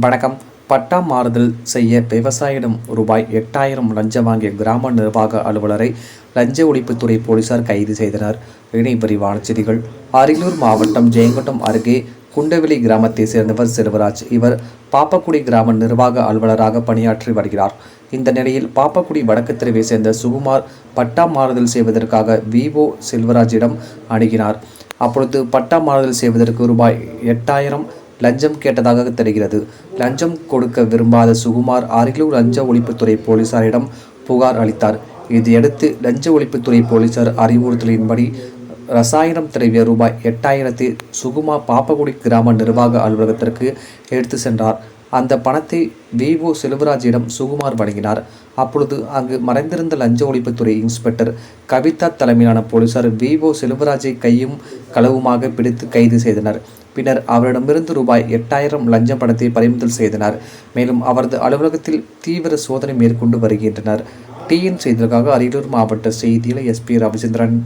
வணக்கம். பட்டா மாறுதல் செய்ய விவசாயியிடம் ரூபாய் 8000 லஞ்சம் வாங்கிய கிராம நிர்வாக அலுவலரை லஞ்ச ஒழிப்புத்துறை போலீசார் கைது செய்தனர். இனி விரிவான செய்திகள். அரியலூர் மாவட்டம் ஜெயங்கொண்டம் அருகே குண்டவெளி கிராமத்தை சேர்ந்தவர் செல்வராஜ். இவர் பாப்பக்குடி கிராம நிர்வாக அலுவலராக பணியாற்றி வருகிறார். இந்த நிலையில் பாப்பக்குடி வடக்கு தெருவை சேர்ந்த சுகுமார் பட்டா மாறுதல் செய்வதற்காக விஓ செல்வராஜிடம் அணுகினார். அப்பொழுது பட்டா மாறுதல் செய்வதற்கு ரூபாய் 8000 லஞ்சம் கேட்டதாக தெரிகிறது. லஞ்சம் கொடுக்க விரும்பாத சுகுமார் அரியலூர் லஞ்ச ஒழிப்புத்துறை போலீசாரிடம் புகார் அளித்தார். இதையடுத்து லஞ்ச ஒழிப்புத்துறை போலீசார் அறிவுறுத்தலின்படி ரசாயனம் தடவிய ரூபாய் 8000 சுகுமார் பாப்பக்குடி கிராம நிர்வாக அலுவலகத்திற்கு எடுத்து சென்றார். அந்த பணத்தை விஓ செல்வராஜிடம் சுகுமார் வழங்கினார். அப்பொழுது அங்கு மறைந்திருந்த லஞ்ச ஒழிப்புத்துறை இன்ஸ்பெக்டர் கவிதா தலைமையிலான போலீசார் விஓ செல்வராஜை கையும் களவுமாக பிடித்து கைது செய்தனர். பின்னர் அவரிடமிருந்து ரூபாய் 8000 லஞ்ச பணத்தை பறிமுதல் செய்தனர். மேலும் அவரது அலுவலகத்தில் தீவிர சோதனை மேற்கொண்டு வருகின்றனர். டிஎன் செய்திகளுக்காக அரியலூர் மாவட்ட செய்தியாளர் எஸ்பி ரவிச்சந்திரன்.